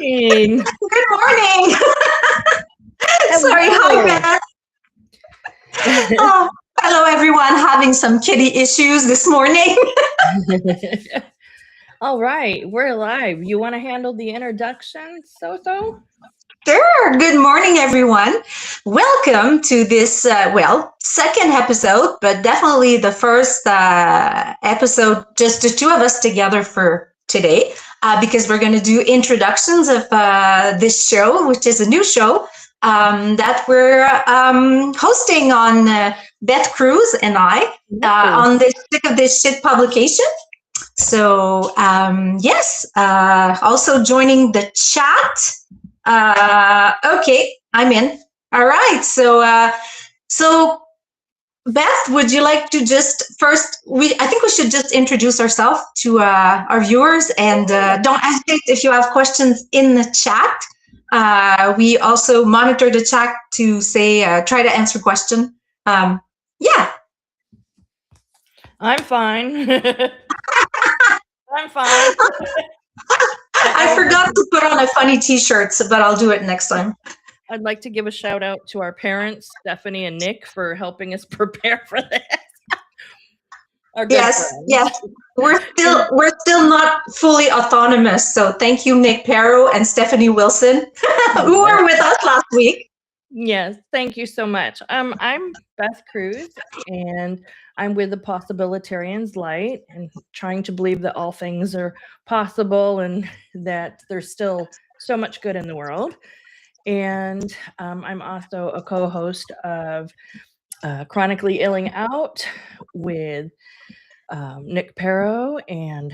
morning. Good morning. Sorry, hi, Hello. Beth. Oh, hello, everyone. Having some kitty issues this morning. All right, we're live. You want to handle the introduction, Soso? Sure. Good morning, everyone. Welcome to this, second episode, but definitely the first episode, just the two of us together for today, because we're going to do introductions of this show, which is a new show that we're hosting on Beth Cruz and I on this Sick of This Shit publication. So, yes, also joining the chat. Okay, I'm in. All right. So Beth, would you like to just first? I think we should just introduce ourselves to our viewers, and don't hesitate if you have questions in the chat. We also monitor the chat to say try to answer question. Yeah. I'm fine. I'm fine. I forgot to put on a funny T-shirt, but I'll do it next time. I'd like to give a shout out to our parents, Stephanie and Nick, for helping us prepare for this. Yes. We're still not fully autonomous. So thank you, Nick Perro and Stephanie Wilson, who were with us last week. Yes, thank you so much. I'm Beth Cruz, and I'm with the Possibilitarians Light, and trying to believe that all things are possible and that there's still so much good in the world. And I'm also a co-host of Chronically Illing Out with Nick Perro and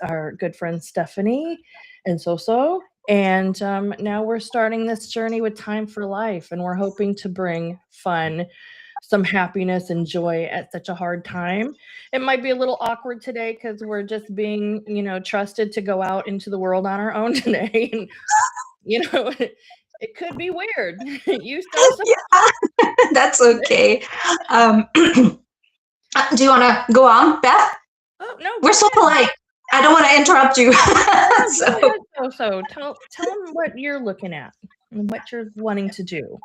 our good friend Stephanie and Soso. And now we're starting this journey with Time for Life, and we're hoping to bring fun, some happiness and joy at such a hard time. It might be a little awkward today because we're just being, trusted to go out into the world on our own today. And, it could be weird. Yeah, that's okay. Do you want to go on, Beth? Oh, no. We're so polite. I don't want to interrupt you. So tell them what you're looking at and what you're wanting to do.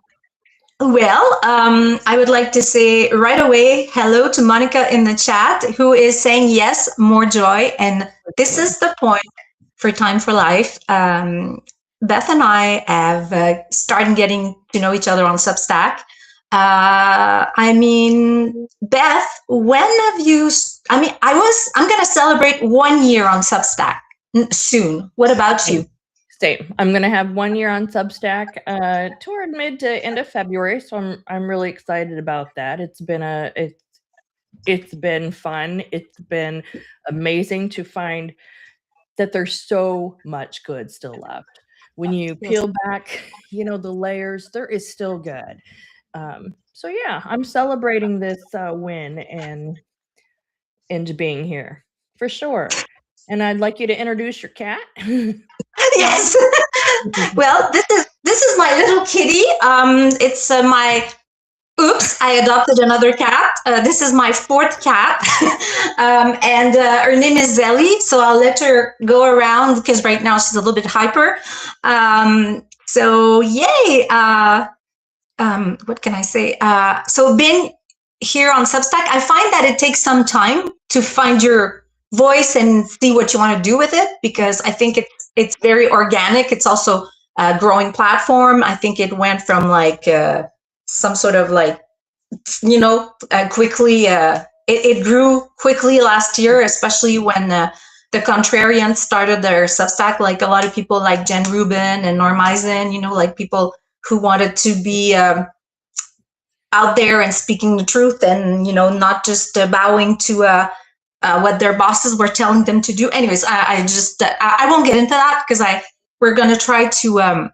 Well, I would like to say right away hello to Monica in the chat, who is saying yes, more joy. And this is the point for Time for Life. Beth and I have started getting to know each other on Substack. Beth, when have you? I'm going to celebrate 1 year on Substack soon. What about you? Same. I'm going to have 1 year on Substack toward mid to end of February, so I'm really excited about that. It's been fun. It's been amazing to find that there's so much good still left. When you peel back, the layers, there is still good. So yeah, I'm celebrating this win and being here for sure. And I'd like you to introduce your cat. Yes. Well, this is my little kitty. It's my. Oops! I adopted another cat. This is my fourth cat, and her name is Zelly. So I'll let her go around because right now she's a little bit hyper. So yay! What can I say? So being here on Substack, I find that it takes some time to find your voice and see what you want to do with it, because I think it's very organic. It's also a growing platform. I think it went from some sort of quickly. It grew quickly last year, especially when the Contrarians started their Substack. Like a lot of people like Jen Rubin and Norm Eisen, like people who wanted to be out there and speaking the truth and, not just bowing to what their bosses were telling them to do. Anyways, I won't get into that because we're going to try to,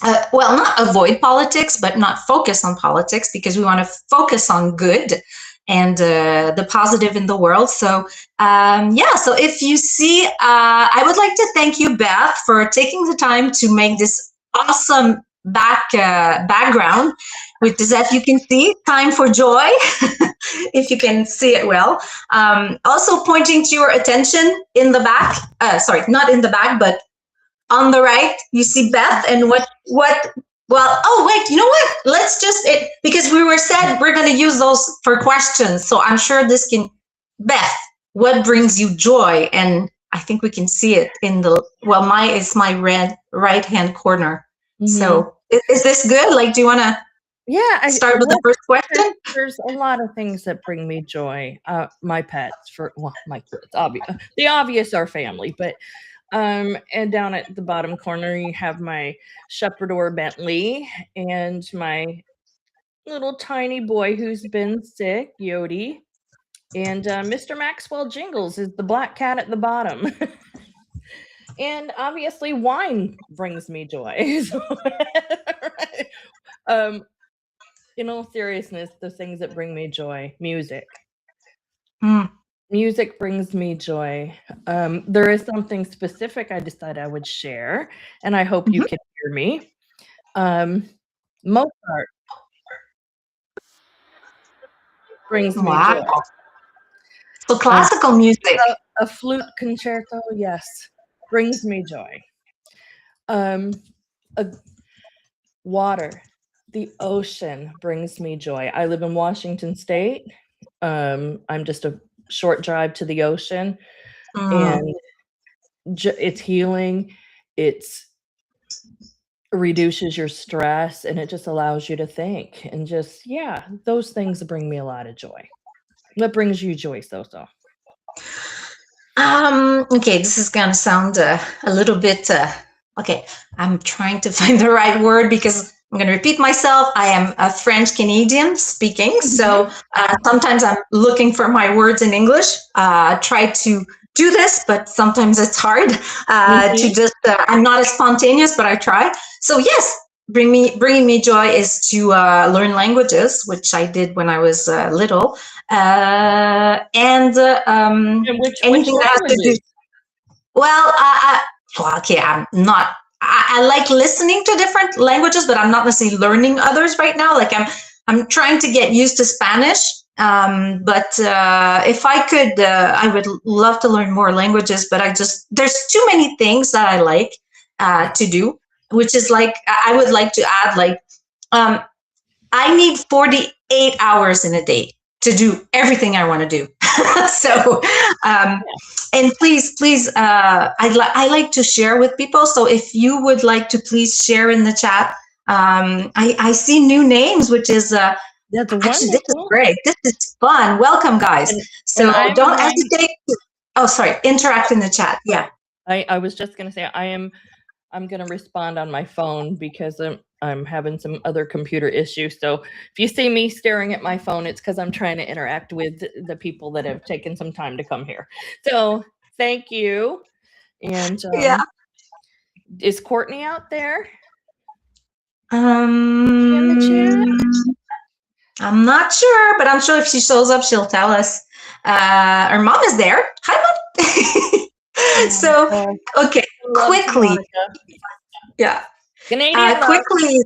not avoid politics, but not focus on politics, because we want to focus on good and the positive in the world. So, so if you see, I would like to thank you, Beth, for taking the time to make this awesome background, which is, as you can see, Time for Joy, if you can see it well. Also pointing to your attention in the back, not in the back, but on the right, you see Beth, and well, oh wait, you know what? Let's just because we were said we're going to use those for questions. So I'm sure this can, Beth, what brings you joy? And I think we can see it in it's my red right hand corner. Mhm. So is this good? Like, do you want to start with the first question? There's a lot of things that bring me joy. My pets, my kids, the obvious are family, but and down at the bottom corner you have my Shepherdor Bentley and my little tiny boy who's been sick, Yodi, and Mr. Maxwell Jingles is the black cat at the bottom. And obviously wine brings me joy. So, in all seriousness, the things that bring me joy, music. Music brings me joy. There is something specific I decided I would share, and I hope you can hear me. Mozart brings me joy. So classical music. A flute concerto, yes, brings me joy. Water, the ocean brings me joy. I live in Washington State. I'm just a short drive to the ocean, and it's healing. It's reduces your stress, and it just allows you to think, and just those things bring me a lot of joy. What brings you joy, Soso? Okay, this is gonna sound a little bit okay. I'm trying to find the right word because I'm going to repeat myself. I am a French Canadian speaking, so sometimes I'm looking for my words in English. Try to do this, but sometimes it's hard to just. I'm not as spontaneous, but I try. So yes, bringing me joy is to learn languages, which I did when I was little, and anything that has to do. Well, okay, I'm not. I like listening to different languages, but I'm not necessarily learning others right now. Like I'm trying to get used to Spanish. But if I could, I would love to learn more languages. But there's too many things that I like to do, which is like I would like to add like I need 48 hours in a day to do everything I want to do. So, and please, I like to share with people. So if you would like to please share in the chat, I see new names, which is that's actually, this is great. This is fun. Welcome, guys. So don't hesitate. Interact in the chat. Yeah. I was just going to say I'm going to respond on my phone because I'm having some other computer issues. So if you see me staring at my phone, it's because I'm trying to interact with the people that have taken some time to come here. So thank you. And is Courtney out there? In the chat? I'm not sure, but I'm sure if she shows up, she'll tell us. Her mom is there. Hi, Mom. So, okay, quickly. Yeah. Canadian. Quickly.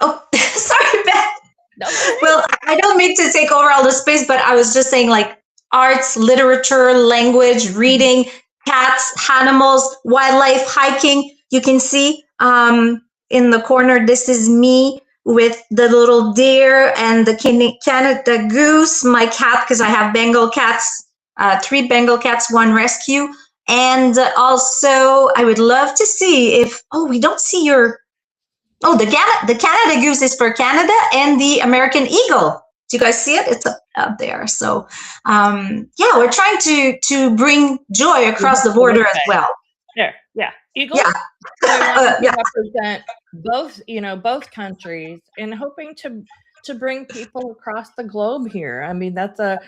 Oh, sorry, Beth. No. Well, I don't mean to take over all the space, but I was just saying like arts, literature, language, reading, cats, animals, wildlife, hiking. You can see in the corner, this is me with the little deer and the Canada goose, my cat, because I have Bengal cats, 3 Bengal cats, 1 rescue. And also, I would love to see if, we don't see your, the Canada goose is for Canada and the American eagle. Do you guys see it? It's up there. So, we're trying to bring joy across the border as well. There, eagle. Yeah. Represent both countries, and hoping to bring people across the globe here. I mean, that's a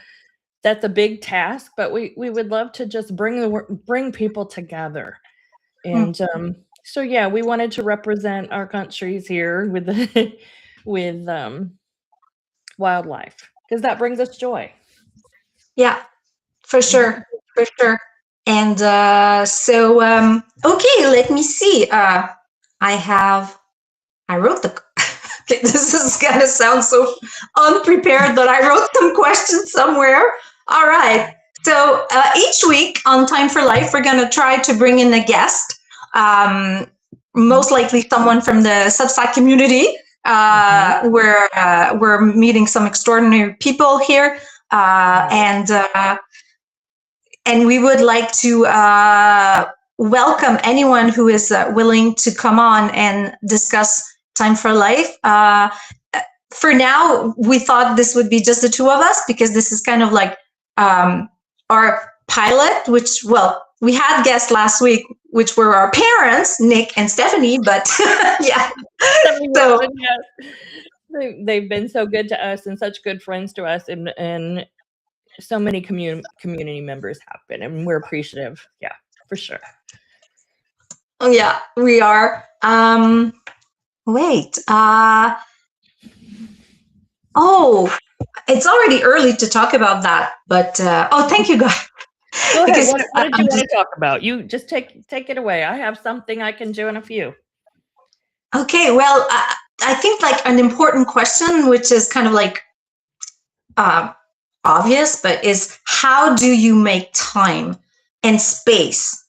big task, but we would love to just bring people together. And we wanted to represent our countries here with wildlife, because that brings us joy. Yeah, for sure. And okay, let me see. I wrote okay, this is gonna sound so unprepared, but I wrote some questions somewhere. All right. So each week on Time for Life, we're gonna try to bring in a guest most likely someone from the Substack community. We're meeting some extraordinary people here, and we would like to welcome anyone who is willing to come on and discuss Time for Life. For now, we thought this would be just the two of us because this is kind of like our pilot, which, well, we had guests last week, which were our parents, Nick and Stephanie, but yeah. So they've been so good to us and such good friends to us, and so many community members have been, and we're appreciative. Yeah, for sure. Oh yeah, we are. Wait. Oh, it's already early to talk about that, but thank you, guys. Go ahead. What did you want to talk about? You just take it away. I have something I can do in a few. Okay, well, I think like an important question, which is kind of like obvious, but is how do you make time and space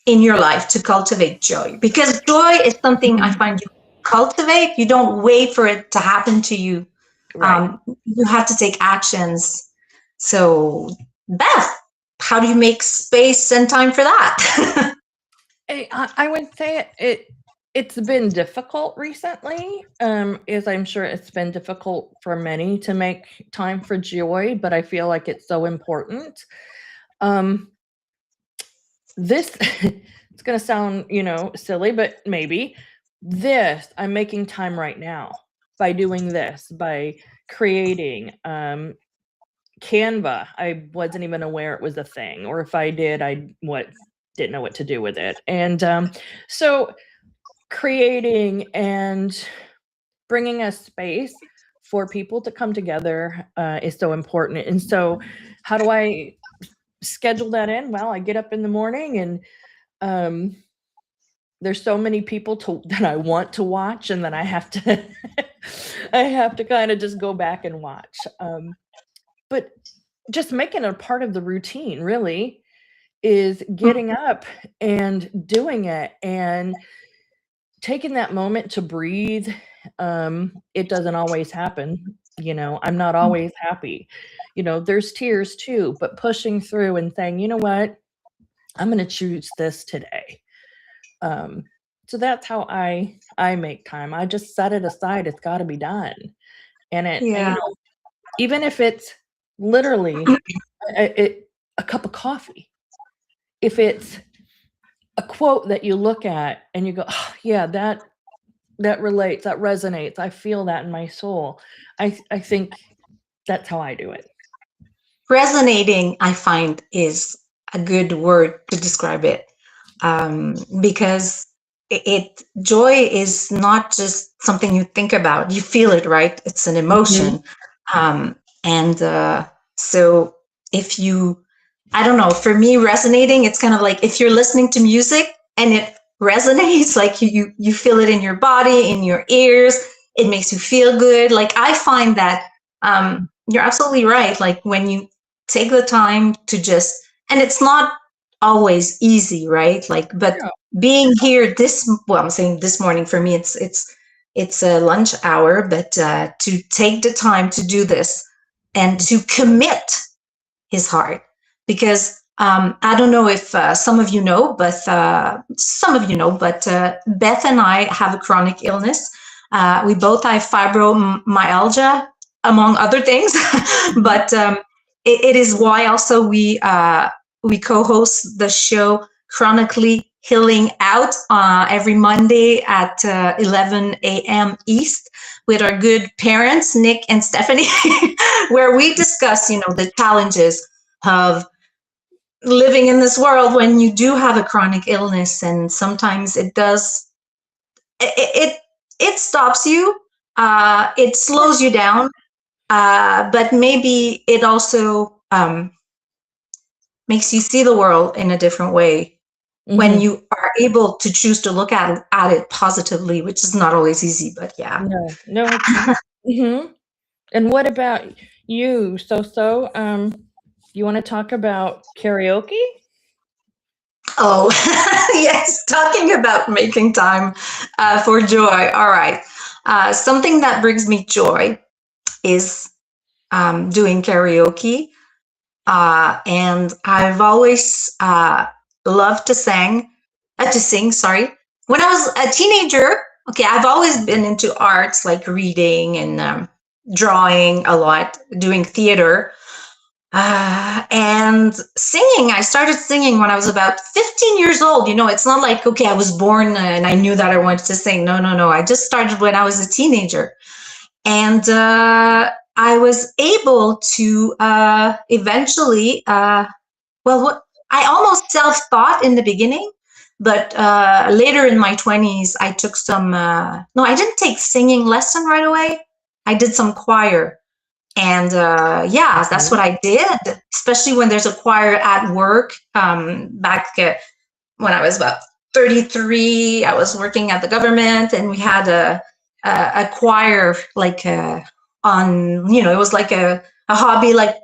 in your life to cultivate joy? Because joy is something I find you cultivate. You don't wait for it to happen to you. Right. You have to take actions. So, Beth, how do you make space and time for that? I would say it's been difficult recently, as I'm sure it's been difficult for many to make time for joy, but I feel like it's so important. This, it's going to sound, silly, but maybe I'm making time right now by doing this, by creating, Canva. I wasn't even aware it was a thing, or if I did, didn't know what to do with it. And so creating and bringing a space for people to come together is so important. And so how do I schedule that in? Well, I get up in the morning and there's so many people that I want to watch, and then I have to I have to kind of just go back and watch. But just making it a part of the routine really is getting up and doing it and taking that moment to breathe. It doesn't always happen. I'm not always happy. There's tears too, but pushing through and saying, you know what, I'm going to choose this today. So that's how I make time. I just set it aside. It's got to be done. And even if it's literally a cup of coffee, if it's a quote that you look at and you go, oh, yeah, that relates, that resonates. I feel that in my soul. I think that's how I do it. Resonating, I find, is a good word to describe it, because joy is not just something you think about. You feel it, right? It's an emotion. So if you, I don't know, for me, resonating, it's kind of like if you're listening to music and it resonates, like you feel it in your body, in your ears, it makes you feel good. Like I find that you're absolutely right. Like when you take the time to just, and it's not always easy, right? Like, but being here I'm saying this morning, for me, it's a lunch hour, but to take the time to do this and to commit is hard. Because I don't know if some of you know, but Beth and I have a chronic illness. We both have fibromyalgia, among other things. But it is why also we co-host the show Chronically Healing Out every Monday at 11 a.m. East with our good parents, Nick and Stephanie, where we discuss, the challenges of living in this world when you do have a chronic illness. And sometimes it stops you, it slows you down, but maybe it also makes you see the world in a different way when you are able to choose to look at it positively, which is not always easy, but yeah. No. And what about you, Soso? You want to talk about karaoke? Oh, yes, talking about making time for joy. All right. Something that brings me joy is doing karaoke. And I've always loved to sing, sorry. When I was a teenager, okay, I've always been into arts like reading and drawing a lot, doing theater. And singing, I started singing when I was about 15 years old. You know, it's not like, okay, I was born and I knew that I wanted to sing. No, no, no. I just started when I was a teenager. And I was able to eventually, well, what I almost self-taught in the beginning, but later in my 20s, I took some, no, I didn't take singing lesson right away. I did some choir. And yeah, that's what I did, especially when there's a choir at work. Back when I was about 33, I was working at the government, and we had a choir like on, you know, it was like a hobby, like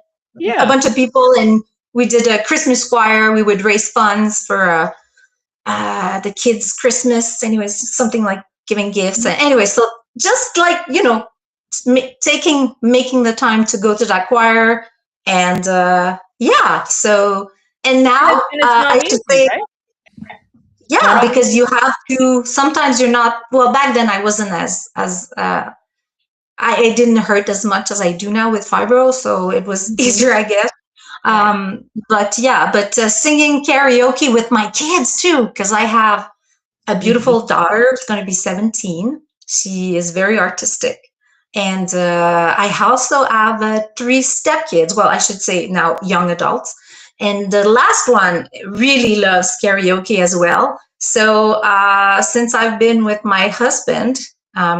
a bunch of people, and we did a Christmas choir. We would raise funds for the kids' Christmas. Anyways, something like giving gifts. Anyway, so just like, you know, making the time to go to that choir, and yeah. So, and now And it's not I easy, should say, right? yeah, because you have to. Sometimes you're not. Well, back then I wasn't as it didn't hurt as much as I do now with fibro, so it was easier, I guess. But yeah, but singing karaoke with my kids too, because I have a beautiful daughter who's going to be 17. She is very artistic. And I also have three stepkids. Well, I should say now young adults. And the last one really loves karaoke as well. So since I've been with my husband,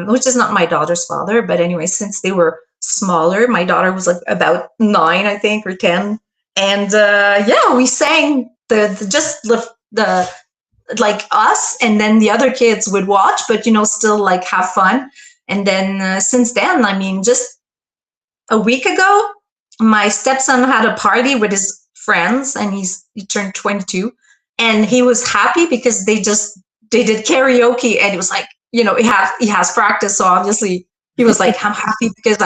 which is not my daughter's father, but anyway, since they were smaller, my daughter was like about 9, I think, or 10. And yeah, we sang the like us, and then the other kids would watch, but you know, still like have fun. And then since then, I mean, just a week ago, my stepson had a party with his friends, and he turned 22, and he was happy because they did karaoke, and it was like, you know, he has practice, so obviously he was like, I'm happy because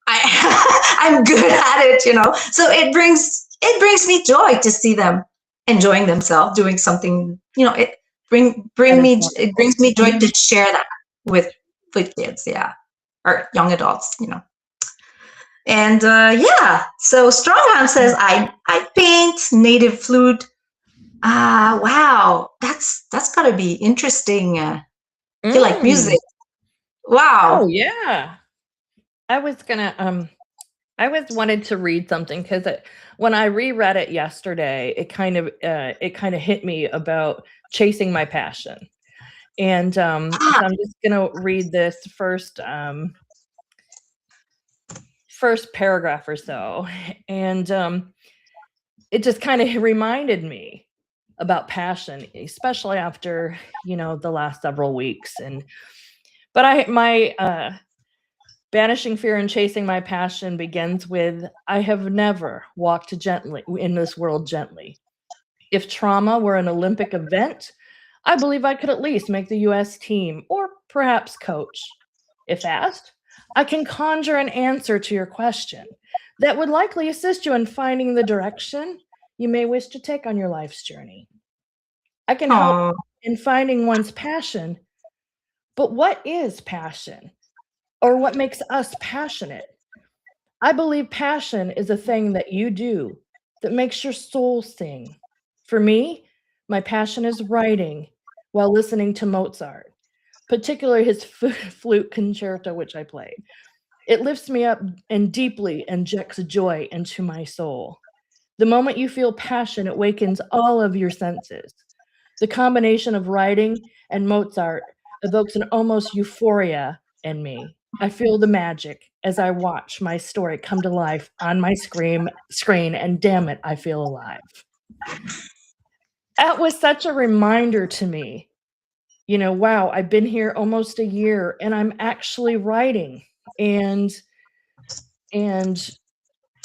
I'm good at it, you know. So it brings me joy to see them enjoying themselves, doing something, you know. It brings me joy to share that with kids, yeah, or young adults, you know. And yeah, so Stronghand says I paint native flute. Wow, that's gotta be interesting. You like music? Wow. Oh yeah. I was gonna I was wanted to read something because when I reread it yesterday, it kind of hit me about chasing my passion. And so I'm just gonna read this first paragraph or so. And it just kind of reminded me about passion, especially after, you know, the last several weeks. But my banishing fear and chasing my passion begins with, I have never walked gently in this world gently. If trauma were an Olympic event, I believe I could at least make the US team or perhaps coach. If asked, I can conjure an answer to your question that would likely assist you in finding the direction you may wish to take on your life's journey. I can help in finding one's passion, but what is passion? Or what makes us passionate? I believe passion is a thing that you do that makes your soul sing. For me, my passion is writing while listening to Mozart, particularly his flute concerto, which I played. It lifts me up and deeply injects joy into my soul. The moment you feel passion, it wakens all of your senses. The combination of writing and Mozart evokes an almost euphoria in me. I feel the magic as I watch my story come to life on my screen, and damn it, I feel alive. That was such a reminder to me. You know, wow, I've been here almost a year and I'm actually writing and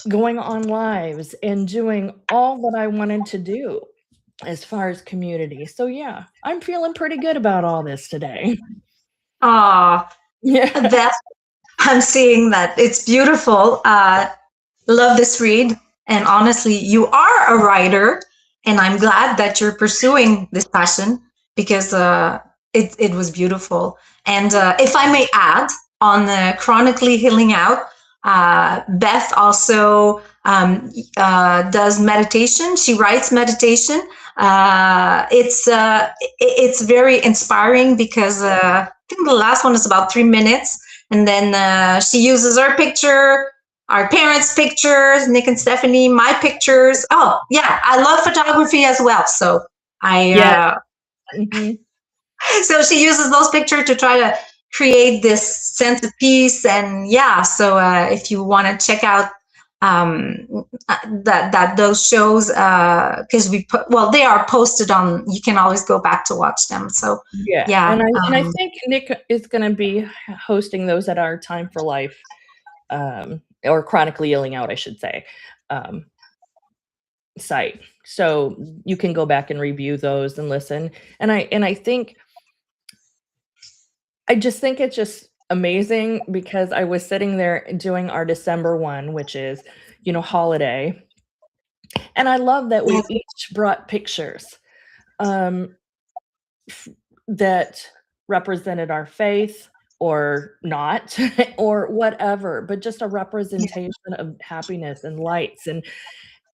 going on lives and doing all that I wanted to do. as far as community. So yeah, I'm feeling pretty good about all this today. Ah, Yeah. Beth, I'm seeing that. It's beautiful. Love this read. And honestly, you are a writer, and I'm glad that you're pursuing this passion because it was beautiful. And if I may add, on Chronically Healing Out, Beth also does meditation. She writes meditation. It's very inspiring because I think the last one is about 3 minutes, and then she uses her picture, our parents' pictures, Nick and Stephanie, my pictures. Oh, yeah, I love photography as well. So Yeah. I, Hmm. so she uses those pictures to try to create this sense of peace. And yeah, so if you want to check out that those shows, because we put, well, they are posted on. You can always go back to watch them. So Yeah. yeah, And I think Nick is going to be hosting those at our Time for Life, or Chronically Yelling Out, I should say, um, site. So you can go back and review those and listen. And I think, I just think it's just amazing because I was sitting there doing our December one, which is, holiday. And I love that we each brought pictures um, that represented our faith or not, or whatever, but just a representation of happiness and lights. And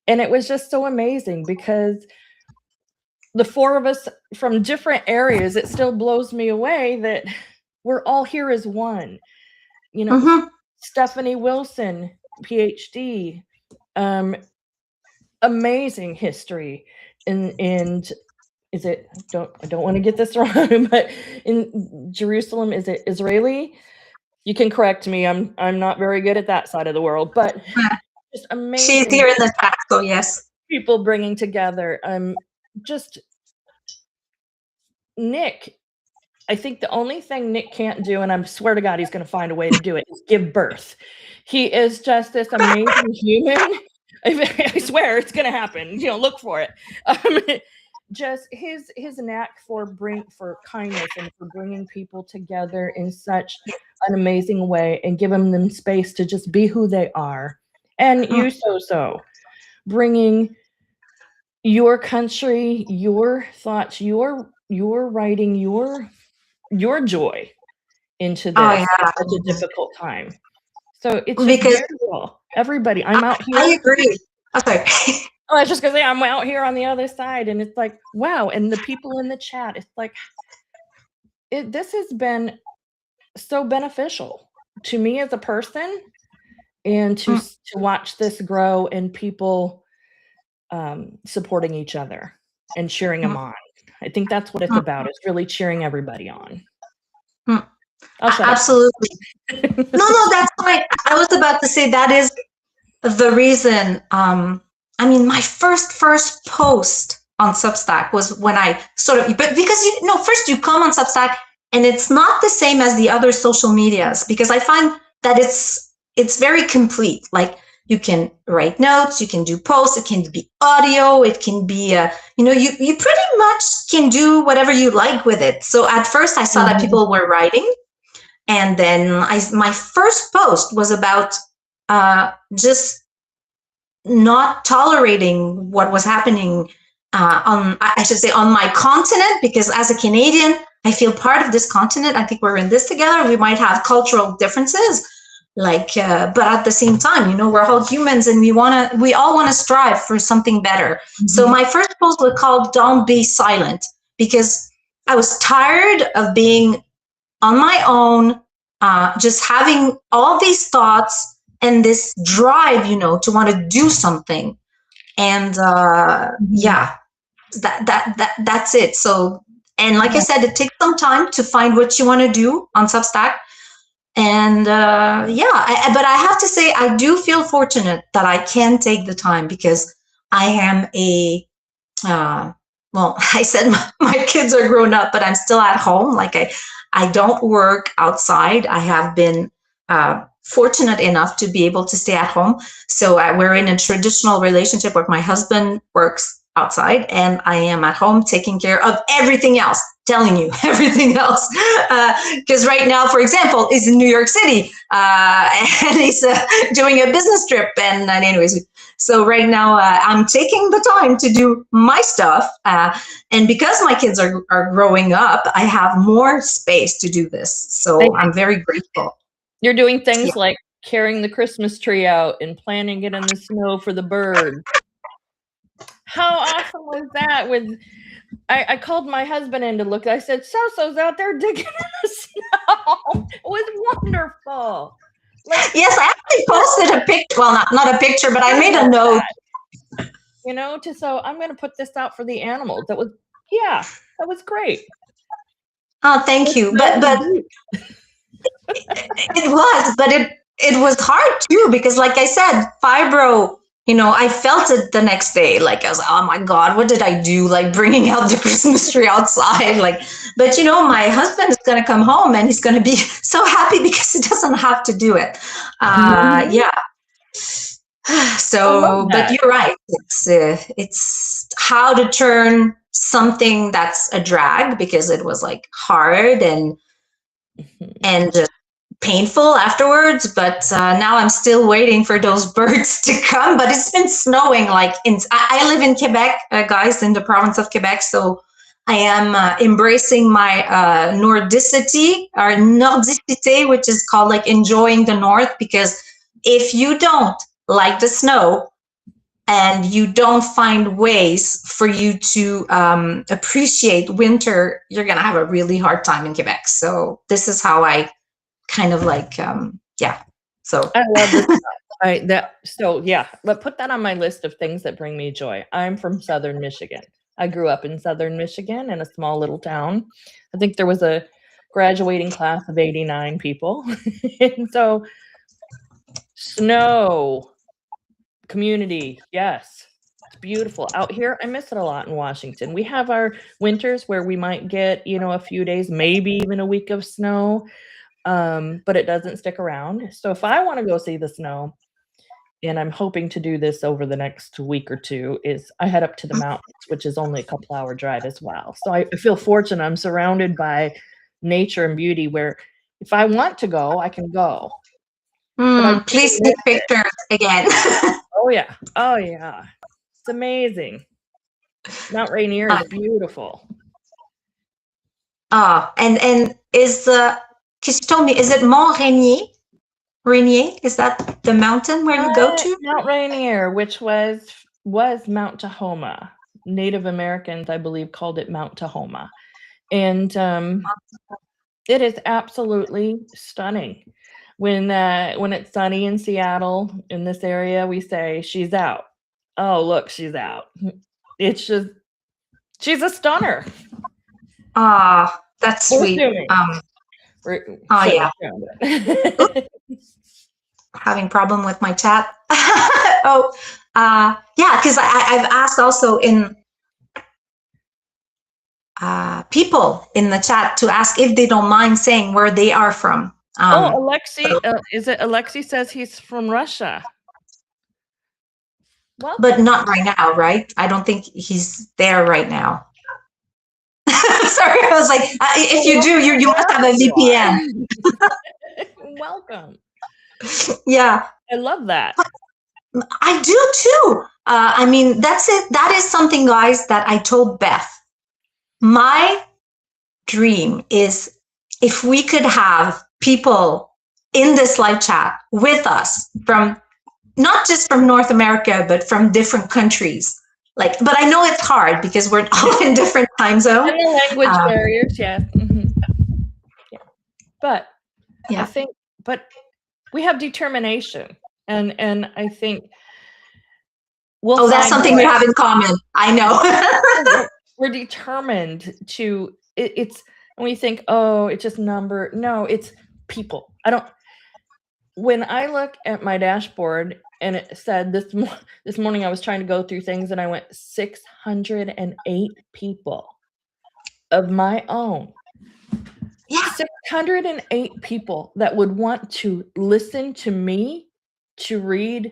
it was just so amazing because the four of us from different areas, it still blows me away that we're all here as one. mhm. Stephanie Wilson, PhD, amazing history, and is it? I don't want to get this wrong, but in Jerusalem, is it Israeli? You can correct me. I'm not very good at that side of the world, but just She's amazing here in the chat, so yes. people bringing together. Just Nick. I think the only thing Nick can't do, and I swear to God, he's going to find a way to do it, is give birth. He is just this amazing human. I swear it's going to happen. Look for it. Just his knack for kindness and for bringing people together in such an amazing way and giving them space to just be who they are. And you, Soso, bringing your country, your thoughts, your writing, your joy into Oh this yeah, at such a difficult time. So it's just because beautiful. Everybody, I'm out here. I agree. Okay. Oh, I was just gonna say I'm out here on the other side, and it's like, wow. And the people in the chat, it's like, this has been so beneficial to me as a person, and to watch this grow and people supporting each other and cheering them on. I think that's what it's about. It's really cheering everybody on. I'll shut Absolutely. No, that's fine. I was about to say that is the reason. I mean, my first post on Substack was when I but because first you come on Substack and it's not the same as the other social medias, because I find that it's very complete. Like, you can write notes, you can do posts, it can be audio, it can be you pretty much can do whatever you like with it. So at first I saw that people were writing, and then my first post was about just not tolerating what was happening I should say, on my continent, because as a Canadian, I feel part of this continent. I think we're in this together. We might have cultural differences, but at the same time, we're all humans, and we all want to strive for something better. So my first post was called "Don't Be Silent," because I was tired of being on my own, just having all these thoughts and this drive, to want to do something. And yeah, that's it. So, and like I said, it takes some time to find what you want to do on Substack. And yeah, but I have to say, I do feel fortunate that I can take the time, because I am well, I said my kids are grown up, but I'm still at home. Like, I don't work outside. I have been fortunate enough to be able to stay at home. So we're in a traditional relationship where my husband works outside, and I am at home taking care of everything else. Telling you everything else, because right now, for example, he's in New York City, and he's doing a business trip. And anyways, so right now I'm taking the time to do my stuff, and because my kids are growing up, I have more space to do this. So I'm very grateful. You're doing things like carrying the Christmas tree out and planting it in the snow for the birds. How awesome was that? I called my husband in to look. I said, Soso's out there digging in the snow. It was wonderful. Yes, I actually posted a picture. Well, not a picture, but I made a note. So I'm going to put this out for the animals. That was great. Oh, thank you. But it was, but it was hard too, because like I said, fibro, I felt it the next day. Like I was like, oh my God, what did I do? Like bringing out the Christmas tree outside. But my husband is going to come home and he's going to be so happy because he doesn't have to do it. Yeah. So, but you're right. It's how to turn something that's a drag, because it was like hard and painful afterwards, but now I'm still waiting for those birds to come. But it's been snowing I live in Quebec, guys, in the province of Quebec, so I am embracing my nordicity, which is called like enjoying the north, because if you don't like the snow and you don't find ways for you to appreciate winter, you're gonna have a really hard time in Quebec. So this is how I kind of so I love this. But put that on my list of things that bring me joy. I'm from Southern Michigan. I grew up in Southern Michigan in a small little town. I think there was a graduating class of 89 people. And so snow, community, yes, it's beautiful. Out here, I miss it a lot in Washington. We have our winters where we might get, a few days, maybe even a week of snow. But it doesn't stick around. So if I want to go see the snow, and I'm hoping to do this over the next week or two, is I head up to the mountains, which is only a couple-hour drive as well. So I feel fortunate. I'm surrounded by nature and beauty where if I want to go, I can go. Please take pictures again. Oh yeah. It's amazing. Mount Rainier is beautiful. And because you told me, is it Mont Rainier? Rainier, is that the mountain where you go to? Mount Rainier, which was Mount Tahoma. Native Americans, I believe, called it Mount Tahoma. And it is absolutely stunning. When it's sunny in Seattle, in this area, we say, she's out. Oh, look, she's out. It's just, she's a stunner. That's sweet. Yeah. Having problem with my chat. Yeah, because I've asked also in people in the chat to ask if they don't mind saying where they are from. Alexi, is it Alexi says he's from Russia? Well, but not right now, right? I don't think he's there right now. Sorry, I was like, if you do, you must have a VPN. Welcome. Yeah. I love that. I do too. I mean, that's it. That is something, guys, that I told Beth. My dream is if we could have people in this live chat with us from not just from North America, but from different countries. But I know it's hard because we're all in different time zones. And the language barriers, yeah. Mm-hmm. Yeah. But yeah. I think, we have determination, and I think we'll. That's something we have in common. I know. We're determined to. It's when we think, oh, it's just number. No, it's people. When I look at my dashboard and it said this morning I was trying to go through things and I went 608 people of my own. Yeah. 608 people that would want to listen to me, to read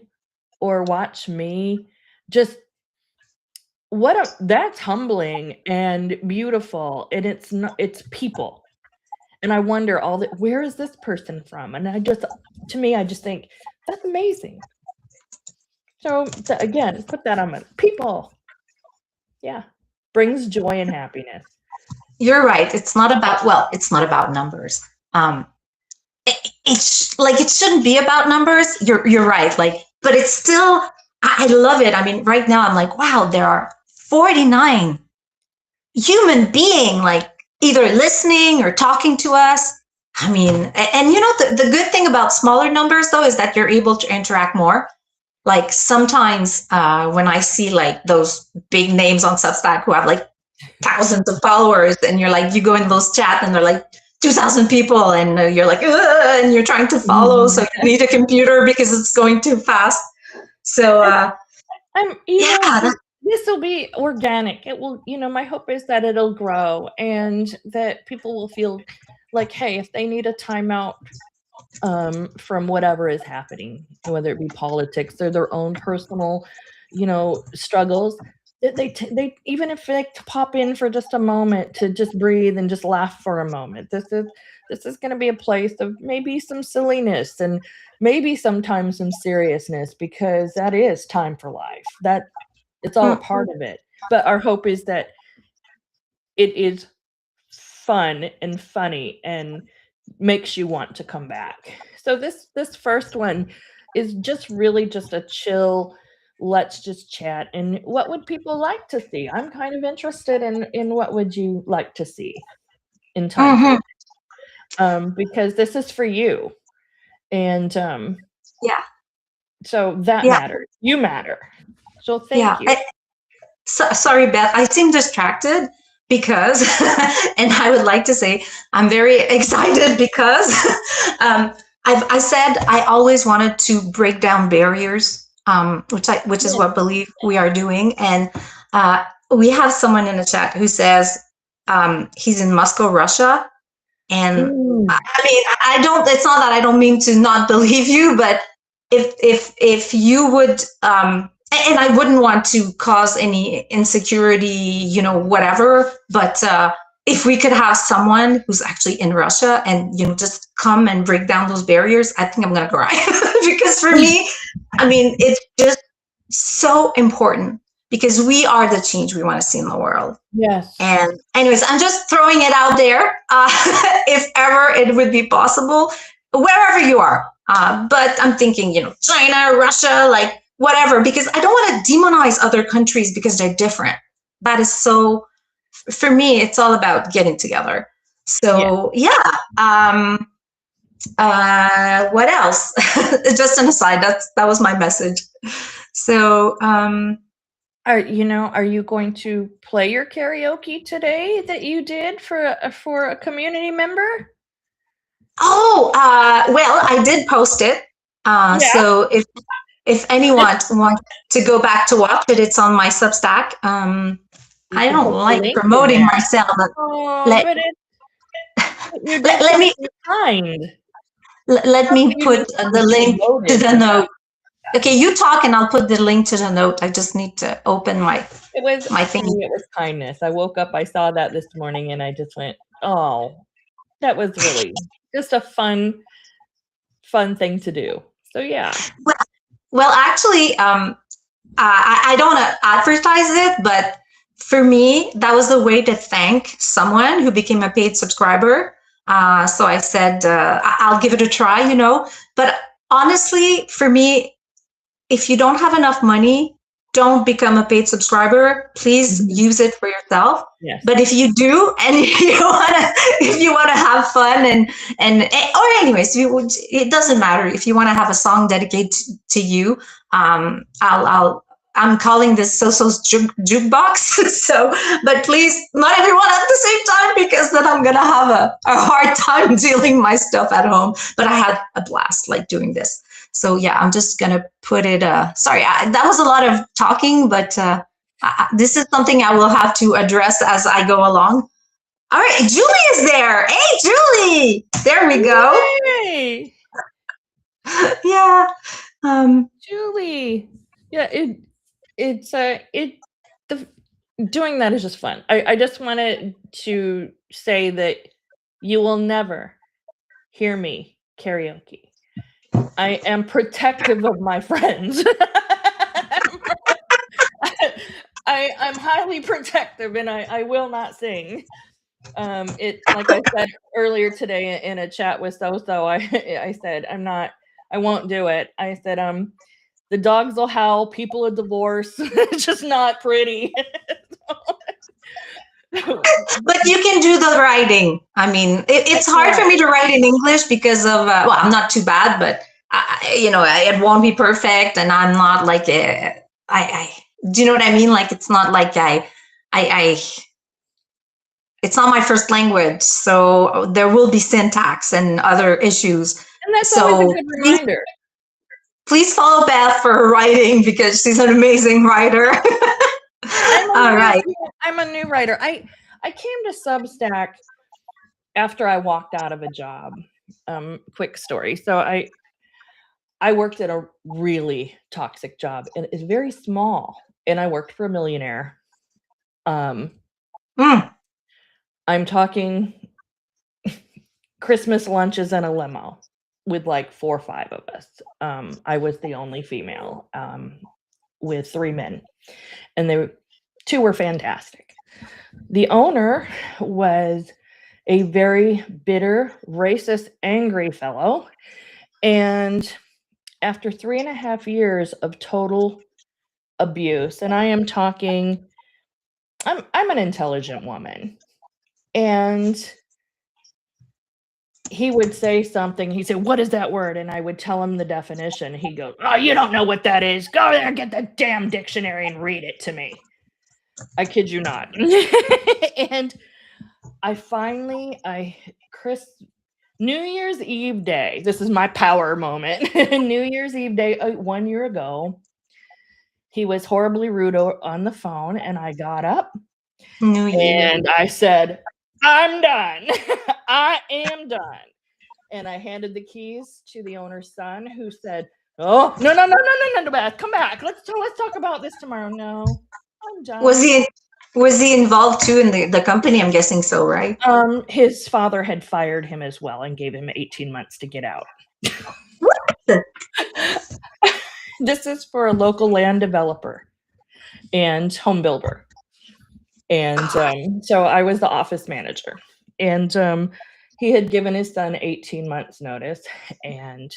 or watch me. Just that's humbling and beautiful, and it's people. And I wonder where is this person from? And to me, I just think that's amazing. So again, just put that on my people. Yeah, brings joy and happiness. You're right. It's not about numbers. It's like it shouldn't be about numbers. You're right. Like, but it's still. I love it. I mean, right now I'm like, wow, there are 49 human being like either listening or talking to us. I mean, and you know, the good thing about smaller numbers though is that you're able to interact more. Like sometimes when I see like those big names on Substack who have like thousands of followers, and you're like, you go in those chats and they're like 2,000 people, and you're like, and you're trying to follow, so you need a computer because it's going too fast. So this will be organic. It will, my hope is that it'll grow and that people will feel like, hey, if they need a timeout from whatever is happening, whether it be politics or their own personal, struggles, they even if they pop in for just a moment to just breathe and just laugh for a moment. This is going to be a place of maybe some silliness and maybe sometimes some seriousness, because that is time for life. That it's all a part of it. But our hope is that it is fun and funny and makes you want to come back. So this first one is just really just a chill, let's just chat. And what would people like to see? I'm kind of interested in what would you like to see in time, because this is for you. And so that matters. You matter. So thank you. Sorry, Beth, I seem distracted because, and I would like to say, I'm very excited because I said I always wanted to break down barriers, which is what I believe we are doing. And we have someone in the chat who says he's in Moscow, Russia. And I mean, it's not that I don't mean to not believe you, but if you would, and I wouldn't want to cause any insecurity, whatever, but if we could have someone who's actually in Russia and, just come and break down those barriers, I think I'm going to cry. Because for me, I mean, it's just so important because we are the change we want to see in the world. Yes. And anyways, I'm just throwing it out there. If ever it would be possible, wherever you are. But I'm thinking, China, Russia, like, whatever, because I don't want to demonize other countries because they're different. That is so, for me, it's all about getting together. So what else? Just an aside, that was my message. So are you going to play your karaoke today that you did for a community member? Well, I did post it. So if anyone wants to go back to watch it, it's on my Substack. I don't like promoting myself, but let me put the link to the note. Okay, you talk and I'll put the link to the note. I just need to open my thing. It was kindness. I woke up, I saw that this morning, and I just went, oh, that was really just a fun thing to do. So yeah. Well, actually, I don't want to advertise it, but for me, that was a way to thank someone who became a paid subscriber. So I said, I'll give it a try, But honestly, for me, if you don't have enough money, don't become a paid subscriber. Please use it for yourself. Yes. But if you do, and if you want to have fun or anyways, it doesn't matter. If you want to have a song dedicated to you, I'm calling this Soso's jukebox. So, but please, not everyone at the same time, because then I'm gonna have a hard time dealing my stuff at home. But I had a blast like doing this. So yeah, I'm just gonna put it. Sorry, that was a lot of talking, but this is something I will have to address as I go along. All right, Julie is there. Hey, Julie. There we go. Yay! Yeah. Julie. Yeah. doing that is just fun. I just wanted to say that you will never hear me karaoke. I am protective of my friends. I'm highly protective, and I will not sing. It like I said earlier today in a chat with Soso, I said I won't do it. I said the dogs will howl, people will divorce. It's just not pretty. But you can do the writing. I mean, it's hard for me to write in English because of, well, I'm not too bad, but it won't be perfect. And I'm not like, do you know what I mean? Like, it's not like it's not my first language. So there will be syntax and other issues. And that's always a good reminder. Please follow Beth for her writing because she's an amazing writer. I'm a new writer. I came to Substack after I walked out of a job. Quick story. So I worked at a really toxic job, and it's very small. And I worked for a millionaire. I'm talking Christmas lunches and a limo with like 4 or 5 of us. I was the only female with 3 men, and 2 were fantastic. The owner was a very bitter, racist, angry fellow. And after 3.5 years of total abuse, and I am talking, I'm an intelligent woman, and he would say something. He'd say, "What is that word?" And I would tell him the definition. He'd go, "Oh, you don't know what that is. Go there, get the damn dictionary and read it to me." I kid you not. And New Year's Eve day, this is my power moment. New Year's Eve day, 1 year ago, he was horribly rude on the phone, and I got up and I said, "I'm done. I am done." And I handed the keys to the owner's son, who said, "Oh, no, Beth, come back. Let's talk about this tomorrow." No, I'm done. Was he involved too in the company? I'm guessing so, right? His father had fired him as well and gave him 18 months to get out. What? This is for a local land developer and home builder. And so I was the office manager. And he had given his son 18 months notice. And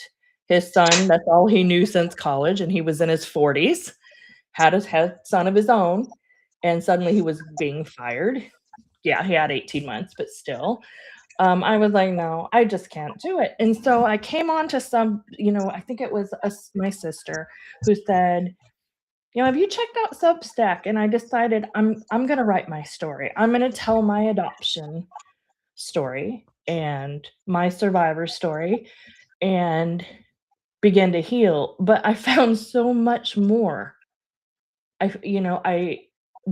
his son, that's all he knew since college, and he was in his 40s, had a son of his own. And suddenly he was being fired. Yeah, he had 18 months, but still. I was like, no, I just can't do it. And so I came on to I think it was my sister who said, "Have you checked out Substack?" And I decided I'm going to write my story. I'm going to tell my adoption story and my survivor story and begin to heal. But I found so much more. I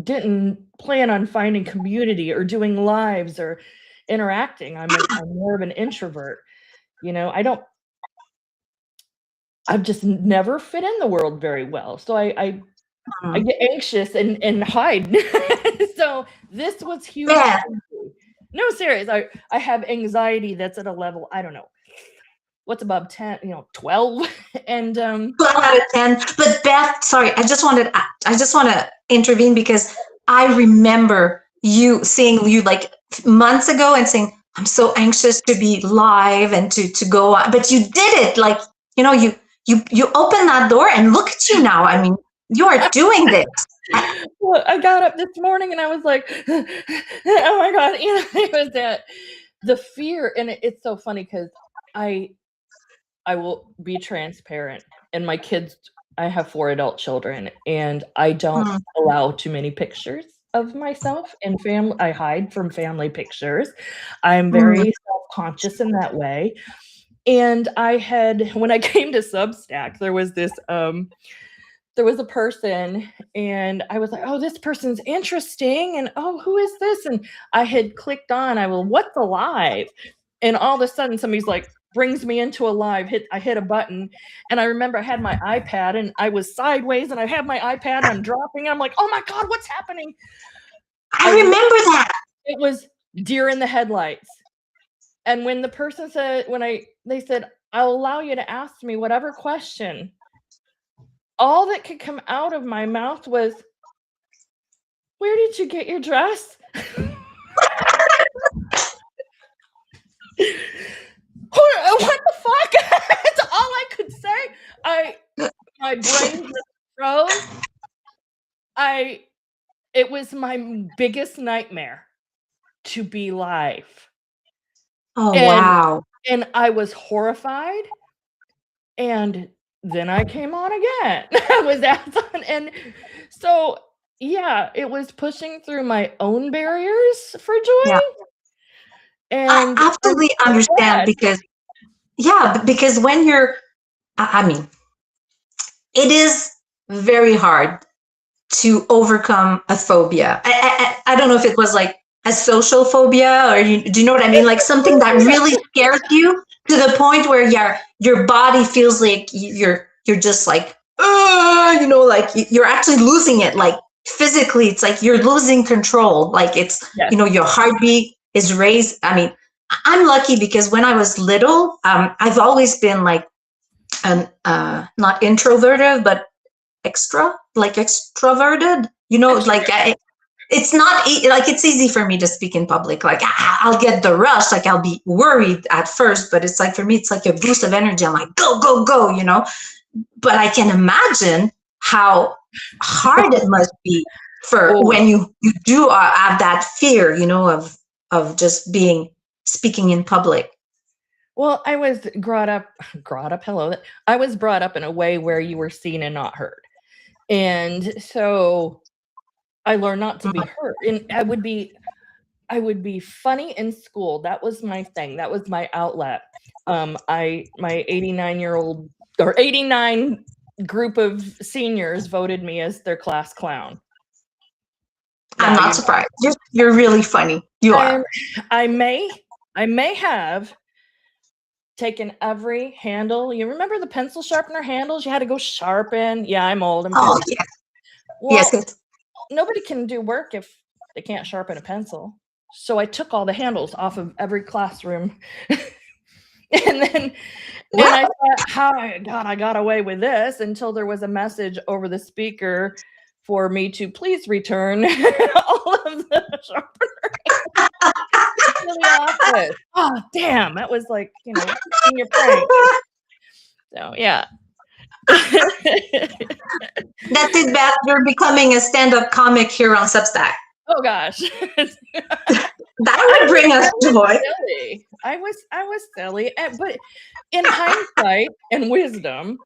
didn't plan on finding community or doing lives or interacting. I'm more of an introvert. I've just never fit in the world very well. So I get anxious and hide. So this was huge. Yeah. No, serious. I have anxiety that's at a level, I don't know. What's above 10, 12? And 12 out of 10. But Beth, sorry, I just want to intervene because I remember seeing you like months ago and saying, "I'm so anxious to be live and to go on." But you did it. Like, you opened that door and look at you now. I mean, you are doing this. Well, I got up this morning and I was like, oh my God, it was the fear. And it's so funny because I will be transparent. And my kids, I have 4 adult children, and I don't allow too many pictures of myself and family. I hide from family pictures. I'm very self-conscious in that way. And when I came to Substack, there was a person, and I was like, "Oh, this person's interesting." And, "Oh, who is this?" And I had clicked on, "What's a live?" And all of a sudden somebody's like, brings me into a live. I hit a button, and I remember I had my iPad and I was sideways, and I had my iPad and I'm dropping. And I'm like, "Oh my God, what's happening?" I remember that. It was deer in the headlights. And when the person said, they said, I'll allow you to ask me whatever question, all that could come out of my mouth was, where did you get your dress? What the fuck? That's all I could say. My brain just froze. It was my biggest nightmare to be live. Oh, wow. And I was horrified. And then I came on again. I was asked on. And so, yeah, it was pushing through my own barriers for joy. Yeah. And I absolutely understand because when you're, I mean, it is very hard to overcome a phobia. I don't know if it was like a social phobia or do you know what I mean? Like something that really scares you to the point where your body feels like you're just like, like you're actually losing it. Like physically, it's like you're losing control. Like it's, your heartbeat is raised. I mean, I'm lucky because when I was little, I've always been like not introverted, but extroverted, like it's not like it's easy for me to speak in public. Like I'll get the rush, like I'll be worried at first, but it's like for me, it's like a boost of energy. I'm like, go, go, go, but I can imagine how hard it must be for when you do have that fear, of just speaking in public. Well, I was brought up, I was brought up in a way where you were seen and not heard. And so I learned not to be heard. And I would be funny in school. That was my thing. That was my outlet. My 89 group of seniors voted me as their class clown. I'm not surprised. You're really funny. You are. I may have taken every handle. You remember the pencil sharpener handles? You had to go sharpen. Yeah, I'm old. Oh, yeah. Well, yes. Nobody can do work if they can't sharpen a pencil. So I took all the handles off of every classroom. And I thought, I got away with this until there was a message over the speaker for me to please return all of the sharpener. Oh, damn. That was like, senior prank. So, yeah. That's it, Beth. You're becoming a stand-up comic here on Substack. Oh, gosh. That would bring us joy. I was silly. But in hindsight and wisdom,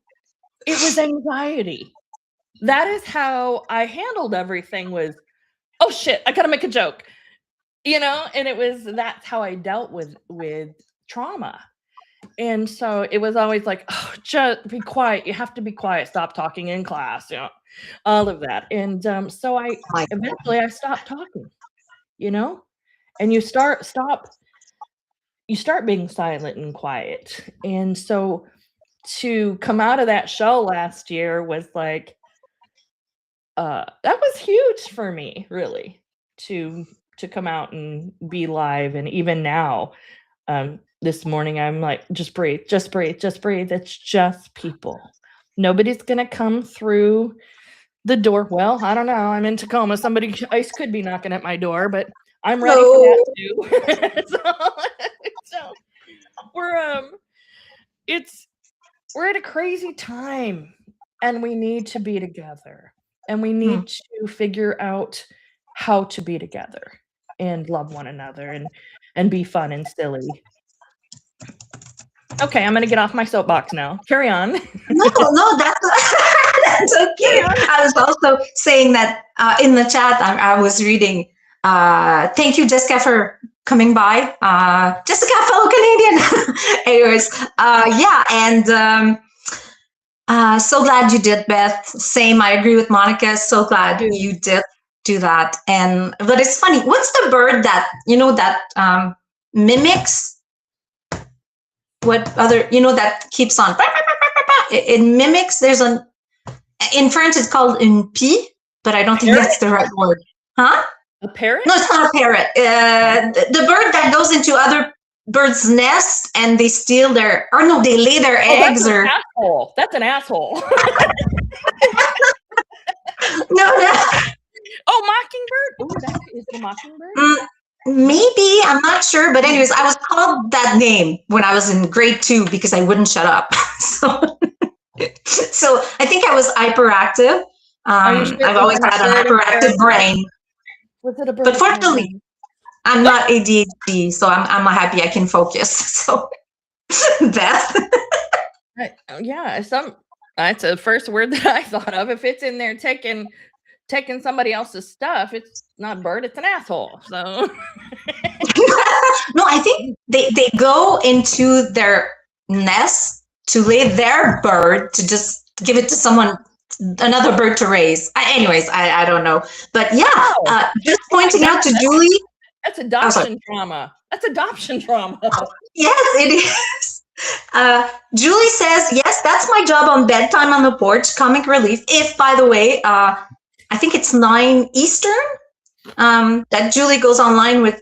it was anxiety. That is how I handled everything was, oh, shit, I got to make a joke. And that's how I dealt with trauma. And so it was always like, oh, just be quiet. You have to be quiet. Stop talking in class, all of that. And so eventually I stopped talking, and you start being silent and quiet. And so to come out of that show last year was like, that was huge for me, really, to come out and be live. And even now, this morning, I'm like, just breathe, just breathe, just breathe. It's just people. Nobody's going to come through the door. Well, I don't know. I'm in Tacoma. Somebody else could be knocking at my door, but I'm ready for that too. so we're at a crazy time, and we need to be together, and we need to figure out how to be together and love one another and be fun and silly. Okay, I'm going to get off my soapbox now. Carry on. No, that's okay. I was also saying that in the chat, I was reading, thank you, Jessica, for coming by. Jessica, fellow Canadian. Anyways, and so glad you did, Beth. Same, I agree with Monica. So glad you did do that. But it's funny. What's the bird that, that mimics? What other, that keeps on, it mimics, in French it's called une pie, but I don't think that's the right word. Huh? A parrot? No, it's not a parrot. The bird that goes into other birds' nests and they steal their, or no, they lay their eggs. That's an asshole. That's an asshole. No. Oh, mockingbird. Oh, is it a mockingbird? Maybe, I'm not sure, but anyways, I was called that name when I was in grade 2 because I wouldn't shut up. So I think I was hyperactive. Sure I've always had an hyperactive brain. Was it a bird? But fortunately, I'm not ADHD, so I'm happy I can focus. So, Beth. Yeah, that's the first word that I thought of. If it's in there taking somebody else's stuff, it's not a bird, it's an asshole. So no, I think they go into their nest to lay their bird to just give it to another bird to raise. Anyways, I don't know. But yeah, just pointing out to Julie. That's adoption trauma. That's adoption trauma. Yes, it is. Julie says, yes, that's my job on bedtime on the porch, comic relief. If, by the way, I think it's 9 Eastern, that Julie goes online with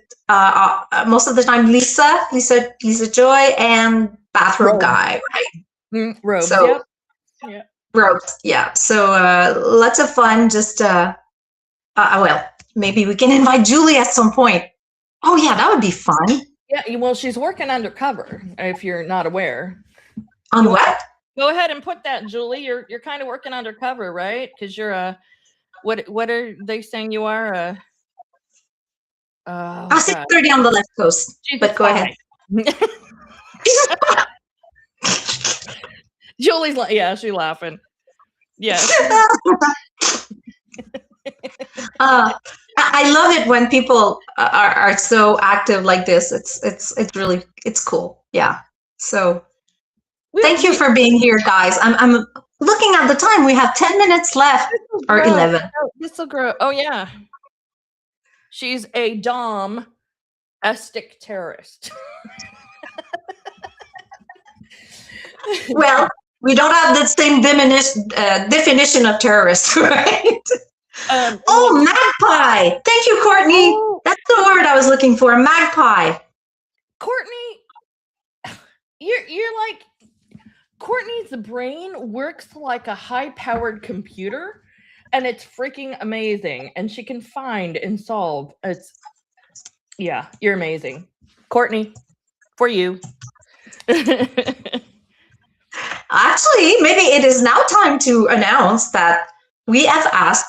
most of the time Lisa Joy, and Bathrobe Guy, right? Robes, so, yep. Robes, yeah. So lots of fun. Just well, maybe we can invite Julie at some point. Oh yeah, that would be fun. Yeah, well, she's working undercover, if you're not aware. On what? Go ahead and put that, Julie. You're kind of working undercover, right? Because you're a what are they saying you are? 6:30 on the left coast. But go ahead. Julie's like, yeah, she's laughing. Yeah. I love it when people are so active like this. It's really cool. Yeah. So thank you for being here, guys. I'm looking at the time. We have 10 minutes left, or 11. This will grow. Oh yeah. She's a domestic terrorist. Well, we don't have the same definition of terrorist, right? Magpie. Thank you, Courtney. Oh. That's the word I was looking for. Magpie. Courtney, you're like, Courtney's brain works like a high-powered computer, and it's freaking amazing. And she can find and solve. Yeah, you're amazing, Courtney. For you. Actually, maybe it is now time to announce that we have asked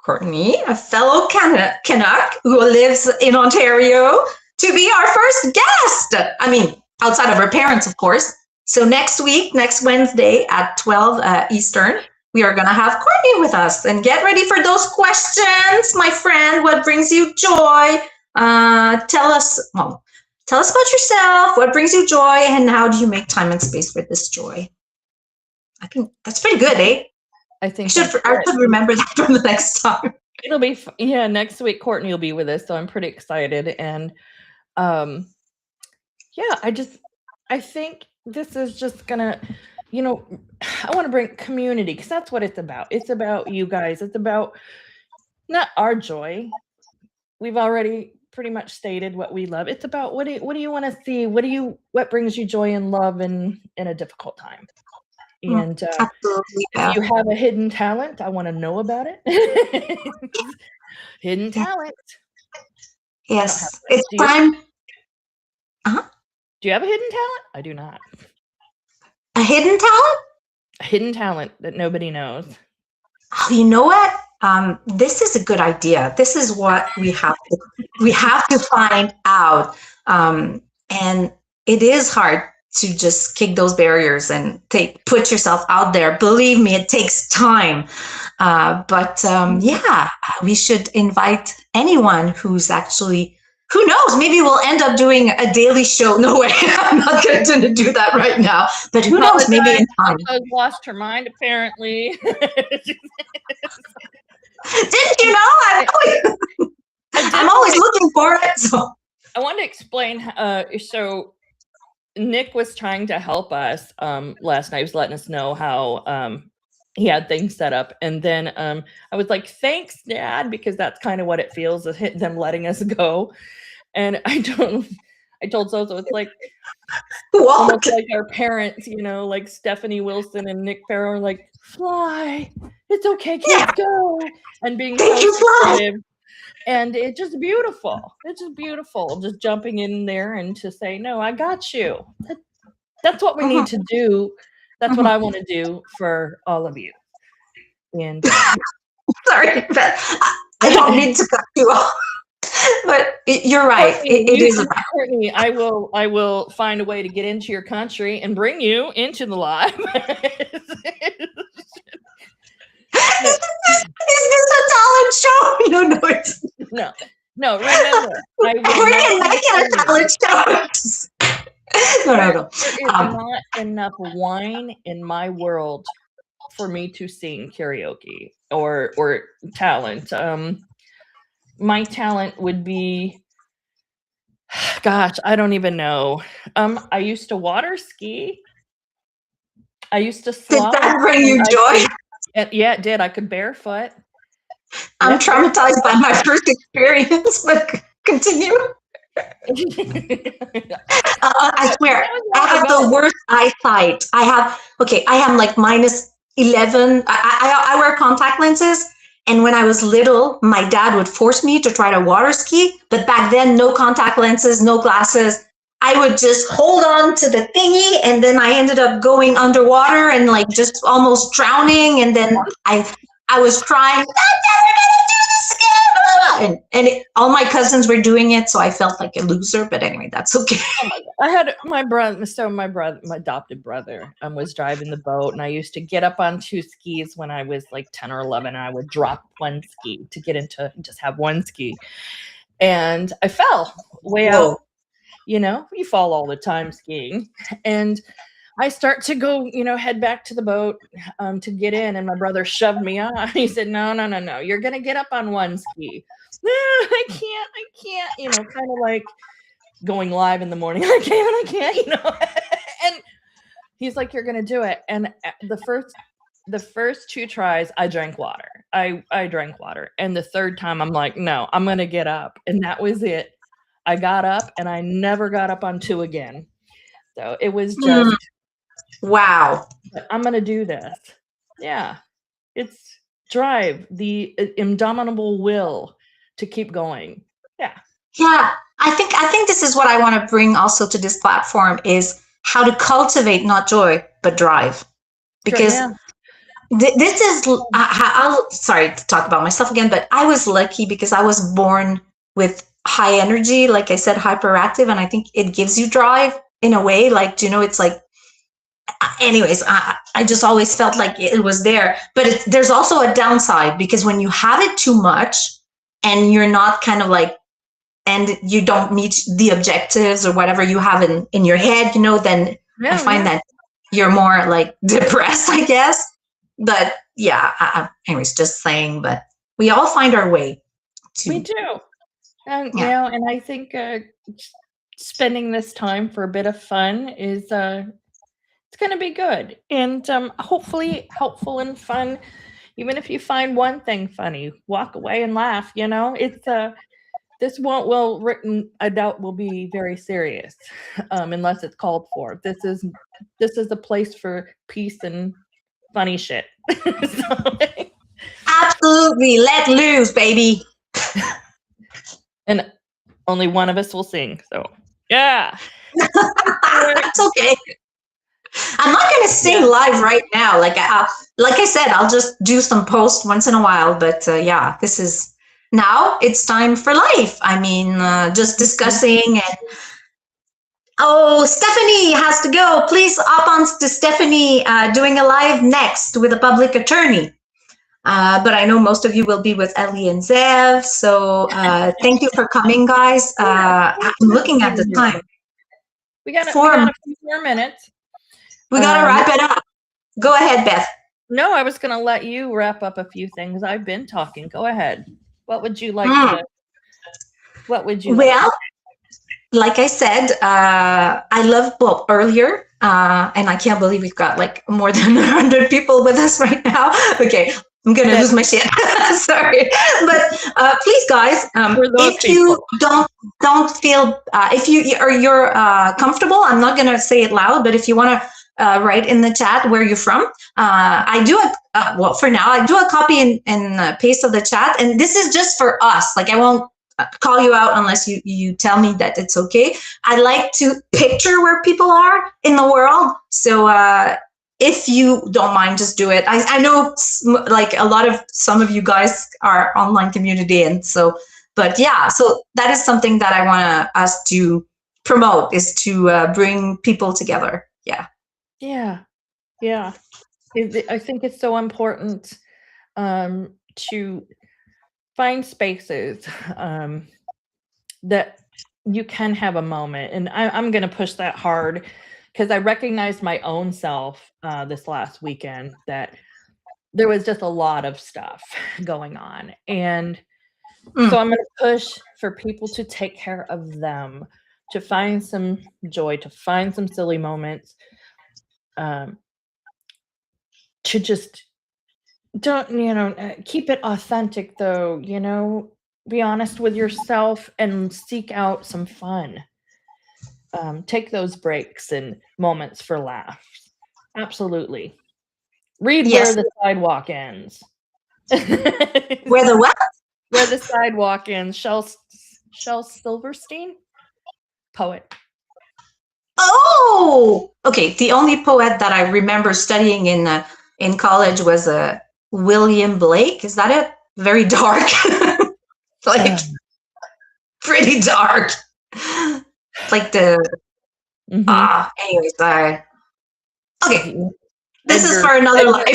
Courtney, a fellow Canuck who lives in Ontario, to be our first guest. I mean, outside of her parents, of course. So next Wednesday at 12 Eastern, we are going to have Courtney with us. And get ready for those questions, my friend. What brings you joy? Tell us about yourself. What brings you joy? And how do you make time and space for this joy? I think that's pretty good, eh? I think I should remember that for the next time. It'll be next week Courtney will be with us, so I'm pretty excited. And I think this is just gonna, I want to bring community, because that's what it's about. It's about you guys. It's about not our joy. We've already pretty much stated what we love. It's about what do you want to see? What brings you joy and love in a difficult time? And if you have a hidden talent, I want to know about it. Hidden talent. Yes. It's time. Do you have a hidden talent? I do not. A hidden talent? A hidden talent that nobody knows. Oh, you know what? This is a good idea. This is what we have to find out. And it is hard to just kick those barriers and put yourself out there. Believe me, it takes time. But we should invite anyone who's actually, who knows, maybe we'll end up doing a daily show. No way, I'm not going to do that right now. But who knows, maybe in time. I've lost her mind, apparently. Didn't you know? I'm always looking for it. So. I wanted to explain. So Nick was trying to help us last night. He was letting us know how he had things set up, and then I was like, "Thanks, Dad," because that's kind of what it feels, is them letting us go. And I told Soso, it's like almost What? like our parents, like Stephanie Wilson and Nick Farrow are like, "Fly, it's okay, Yeah. kids, go," and being Thank so you, fly. supportive. And it's just beautiful. It's just beautiful, just jumping in there and to say, "No, I got you." That's what we need to do. That's what I want to do for all of you. And Sorry, but I don't need to cut you off. But you're right. Courtney, It is. Courtney, I will find a way to get into your country and bring you into the live. Is this a talent show? No, it's no. Remember, we're gonna make it a talent show. No. There is not enough wine in my world for me to sing karaoke or talent. My talent would be, gosh, I don't even know. I used to water ski. I used to slalom. Did that bring you joy? Yeah, it did. I could barefoot. I'm traumatized by my first experience, but continue. I swear, I have the worst eyesight. I am like -11. I wear contact lenses, and when I was little, my dad would force me to try to water ski. But back then, no contact lenses, no glasses. I would just hold on to the thingy, and then I ended up going underwater and like just almost drowning. And then I was crying, "I'm never gonna do this again!" And all my cousins were doing it, so I felt like a loser. But anyway, that's okay. I had my brother. So my adopted brother, was driving the boat, and I used to get up on 2 skis when I was like 10 or 11. And I would drop 1 ski to get into just have 1 ski, and I fell way out. You fall all the time skiing, and I start to go, head back to the boat to get in, and my brother shoved me off. He said, "No, you're gonna get up on 1 ski." "No, I can't," kind of like going live in the morning. I can't, and he's like, "You're gonna do it." And the first 2 tries, I drank water. I drank water, and the third time, I'm like, "No, I'm gonna get up," and that was it. I got up, and I never got up on 2 again. So it was just, wow. I'm going to do this. Yeah. It's drive, the indomitable will to keep going. Yeah. Yeah. I think this is what I want to bring also to this platform, is how to cultivate not joy, but drive. Because this is, I'll sorry to talk about myself again, but I was lucky because I was born with high energy, like I said, hyperactive, and I think it gives you drive in a way. Like, it's like, anyways, I just always felt like it was there. But there's also a downside, because when you have it too much and you're not kind of like, and you don't meet the objectives or whatever you have in your head, then I find that you're more like depressed, I guess. But yeah, anyways, just saying, but we all find our way. We do. And, and I think spending this time for a bit of fun is, it's going to be good, and hopefully helpful and fun. Even if you find one thing funny, walk away and laugh. It's this written, I doubt, will be very serious, unless it's called for. This is a place for peace and funny shit. Absolutely, let loose, baby. And only one of us will sing. So yeah, that's okay. I'm not going to sing live right now. Like I said, I'll just do some posts once in a while. But this is, now it's time for life. I mean, just discussing. And Stephanie has to go. Please hop on to Stephanie doing a live next with a public attorney. But I know most of you will be with Ellie and Zev. So thank you for coming, guys. I'm looking at the time. We got a few more minutes. We got to wrap it up. Go ahead, Beth. No, I was going to let you wrap up a few things. I've been talking. Go ahead. What would you like to? What would you? Well, like I said, I love. Well, earlier And I can't believe we've got like more than 100 people with us right now. Okay, I'm gonna lose my shit. Sorry, but please, guys, if you don't feel if you're comfortable, I'm not gonna say it loud, but if you want to write in the chat where you're from, I do well for now. I do a copy and paste of the chat, and this is just for us. Like I won't call you out unless you tell me that it's okay. I like to picture where people are in the world. So if you don't mind, just do it. I know like some of you guys are online community, and so, but yeah, so that is something that I want us to promote, is to bring people together. Yeah. Yeah. I think it's so important to find spaces that you can have a moment. And I'm going to push that hard because I recognized my own self this last weekend that there was just a lot of stuff going on. And so I'm going to push for people to take care of them, to find some joy, to find some silly moments, to just don't, keep it authentic though, be honest with yourself and seek out some fun. Take those breaks and moments for laughs. Absolutely. Read Where the Sidewalk Ends. Where the what? Where the Sidewalk Ends. Shel Silverstein, poet. Oh, okay. The only poet that I remember studying in college was William Blake. Is that it? Very dark. Like pretty dark. Like the anyways, okay. This is for another life.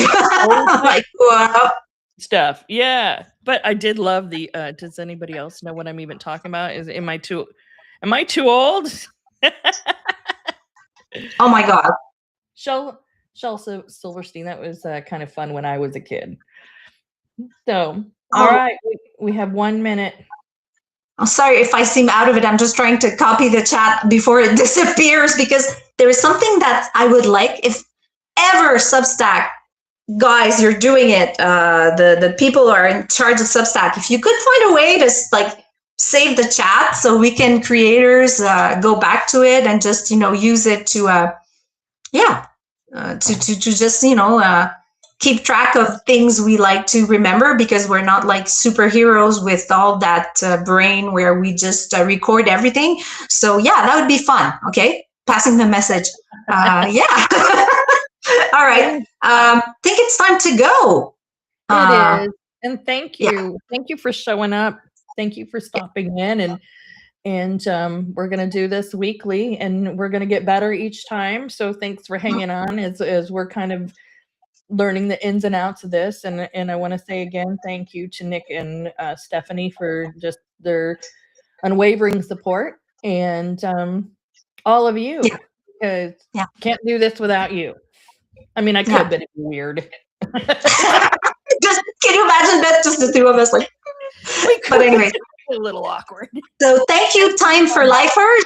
Like wow. Stuff. Yeah. But I did love the does anybody else know what I'm even talking about? Am I too old? Oh my god. Shel Silverstein, that was kind of fun when I was a kid. So all right, we have 1 minute. I'm sorry if I seem out of it. I'm just trying to copy the chat before it disappears, because there is something that I would like, if ever Substack guys, you're doing it, the people who are in charge of Substack, if you could find a way to like save the chat so we can creators go back to it and just use it to to just keep track of things we like to remember, because we're not like superheroes with all that brain where we just record everything. So yeah, that would be fun. Okay, passing the message. Yeah. All right. Think it's time to go. It is. And thank you. Yeah. Thank you for showing up. Thank you for stopping in, and we're going to do this weekly, and we're going to get better each time. So thanks for hanging on as we're kind of learning the ins and outs of this. And I want to say again, thank you to Nick and Stephanie for just their unwavering support, and all of you, because can't do this without you. I mean, I could, but it'd be weird. Just can you imagine that? Just the two of us, like. But anyway, a little awkward. So thank you, Time for Lifers.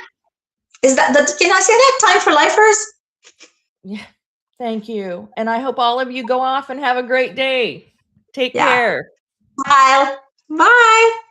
Is that can I say that? Time for Lifers? Yeah. Thank you. And I hope all of you go off and have a great day. Take care. Bye. Bye.